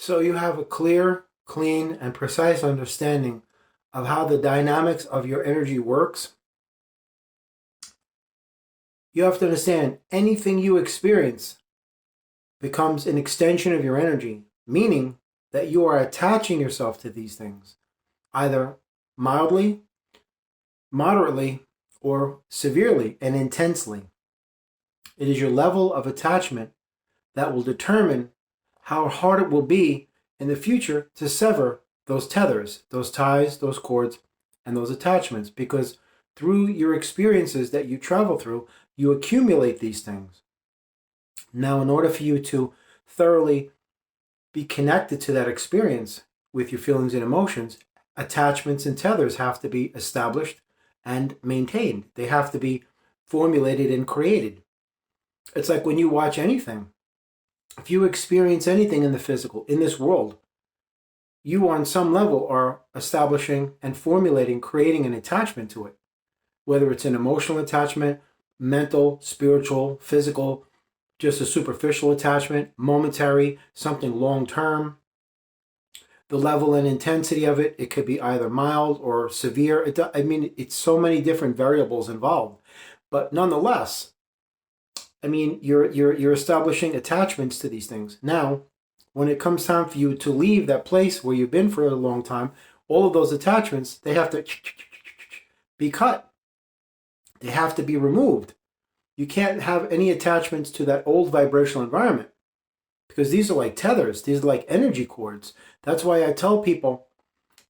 So you have a clear, clean, and precise understanding of how the dynamics of your energy works. You have to understand anything you experience becomes an extension of your energy, meaning that you are attaching yourself to these things, either mildly, moderately, or severely and intensely. It is your level of attachment that will determine how hard it will be in the future to sever those tethers, those ties, those cords, and those attachments, because through your experiences that you travel through, you accumulate these things. Now, in order for you to thoroughly be connected to that experience with your feelings and emotions, attachments and tethers have to be established and maintained. They have to be formulated and created. It's like when you watch anything. If you experience anything in the physical, in this world, you on some level are establishing and formulating, creating an attachment to it. Whether it's an emotional attachment, mental, spiritual, physical, just a superficial attachment, momentary, something long term. The level and intensity of it, it could be either mild or severe. It's so many different variables involved. But nonetheless, you're establishing attachments to these things. Now, when it comes time for you to leave that place where you've been for a long time, all of those attachments, they have to be cut. They have to be removed. You can't have any attachments to that old vibrational environment because these are like tethers. These are like energy cords. That's why I tell people,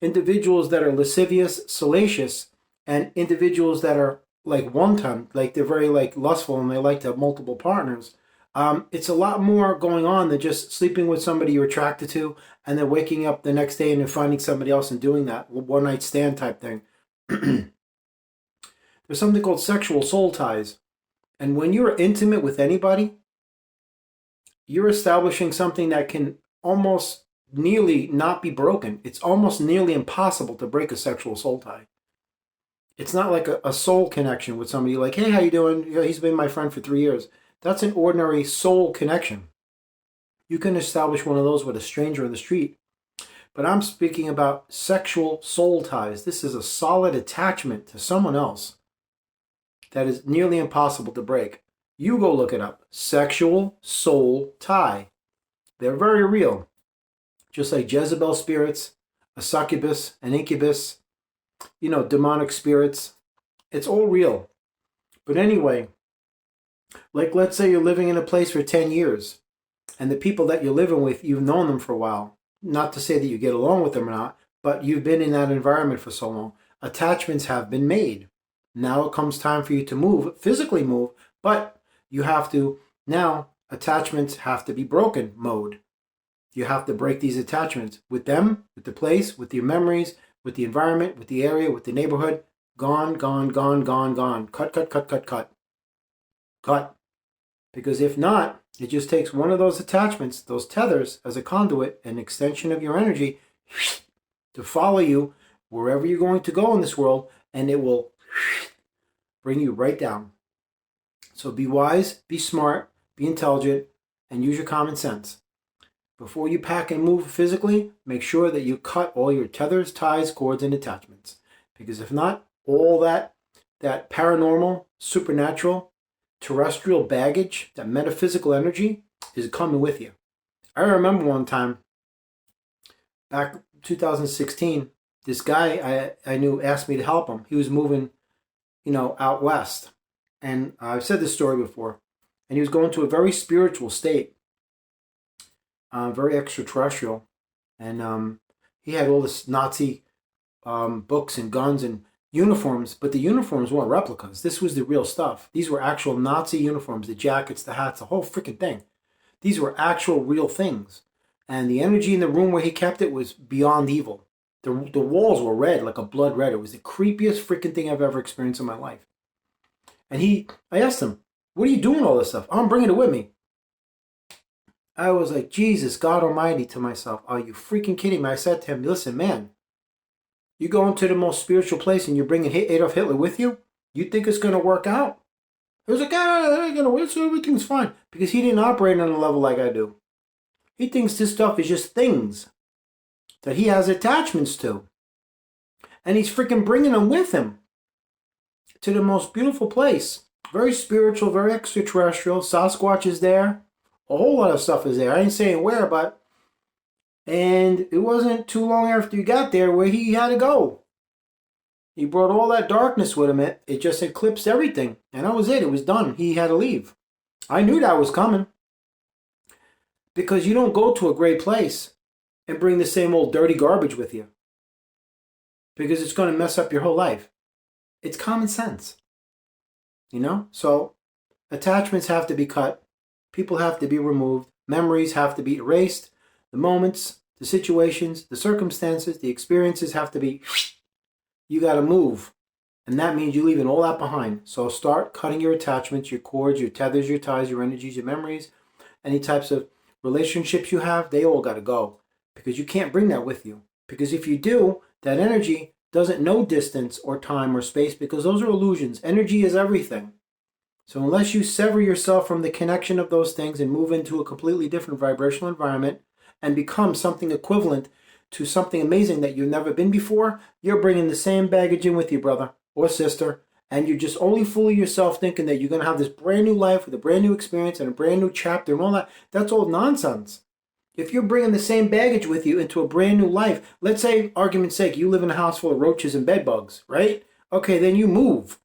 individuals that are lascivious, salacious, and individuals that are like wanton, like they're very like lustful and they like to have multiple partners. It's a lot more going on than just sleeping with somebody you're attracted to and then waking up the next day and then finding somebody else and doing that one night stand type thing. There's something called sexual soul ties. And when you're intimate with anybody, you're establishing something that can almost nearly not be broken. It's almost nearly impossible to break a sexual soul tie. It's not like a soul connection with somebody like, hey, how you doing? He's been my friend for 3 years. That's an ordinary soul connection. You can establish one of those with a stranger in the street. But I'm speaking about sexual soul ties. This is a solid attachment to someone else that is nearly impossible to break. You go look it up. Sexual soul tie. They're very real. Just like Jezebel spirits, a succubus, an incubus, demonic spirits. It's all real. But anyway, like let's say you're living in a place for 10 years and the people that you're living with, you've known them for a while. Not to say that you get along with them or not, but you've been in that environment for so long. Attachments have been made. Now it comes time for you to move, physically move, but you have to, now attachments have to be broken mode. You have to break these attachments with them, with the place, with your memories, with the environment, with the area, with the neighborhood. Gone, gone, gone, gone, gone. Cut, cut, cut, cut, cut. Cut. Because if not, it just takes one of those attachments, those tethers, as a conduit, an extension of your energy, to follow you wherever you're going to go in this world, and it will bring you right down. So be wise, be smart, be intelligent, and use your common sense. Before you pack and move physically, make sure that you cut all your tethers, ties, cords, and attachments. Because if not, all that paranormal, supernatural, terrestrial baggage, that metaphysical energy is coming with you. I remember one time, back 2016, this guy I knew asked me to help him. He was moving, out west. And I've said this story before. And he was going to a very spiritual state. Very extraterrestrial, and he had all this Nazi books and guns and uniforms, but the uniforms weren't replicas. This was the real stuff. These were actual Nazi uniforms, the jackets, the hats, the whole freaking thing. These were actual real things, and the energy in the room where he kept it was beyond evil. The walls were red, like a blood red. It was the creepiest freaking thing I've ever experienced in my life. And I asked him, what are you doing all this stuff? Oh, I'm bringing it with me. I was like, Jesus, God Almighty, to myself, are you freaking kidding me? I said to him, listen, man, you go into the most spiritual place and you're bringing Adolf Hitler with you? You think it's going to work out? He was like, everything's fine. Because he didn't operate on a level like I do. He thinks this stuff is just things that he has attachments to. And he's freaking bringing them with him to the most beautiful place. Very spiritual, very extraterrestrial. Sasquatch is there. A whole lot of stuff is there. I ain't saying where, but... And it wasn't too long after you got there where he had to go. He brought all that darkness with him. It just eclipsed everything. And that was it. It was done. He had to leave. I knew that was coming. Because you don't go to a great place and bring the same old dirty garbage with you. Because it's going to mess up your whole life. It's common sense. You know? So, attachments have to be cut. People have to be removed. Memories have to be erased. The moments, the situations, the circumstances, the experiences have to be... You got to move. And that means you're leaving all that behind. So start cutting your attachments, your cords, your tethers, your ties, your energies, your memories. Any types of relationships you have, they all got to go. Because you can't bring that with you. Because if you do, that energy doesn't know distance or time or space, because those are illusions. Energy is everything. So unless you sever yourself from the connection of those things and move into a completely different vibrational environment and become something equivalent to something amazing that you've never been before, you're bringing the same baggage in with you, brother or sister, and you're just only fooling yourself thinking that you're going to have this brand new life with a brand new experience and a brand new chapter and all that. That's all nonsense. If you're bringing the same baggage with you into a brand new life, let's say, argument's sake, you live in a house full of roaches and bed bugs, right? Okay, then you move.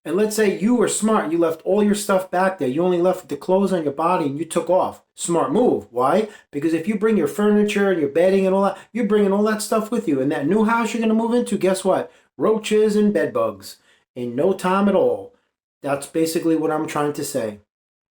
And let's say you were smart. You left all your stuff back there. You only left the clothes on your body and you took off. Smart move. Why? Because if you bring your furniture and your bedding and all that, you're bringing all that stuff with you. And that new house you're going to move into, guess what? Roaches and bed bugs. In no time at all. That's basically what I'm trying to say.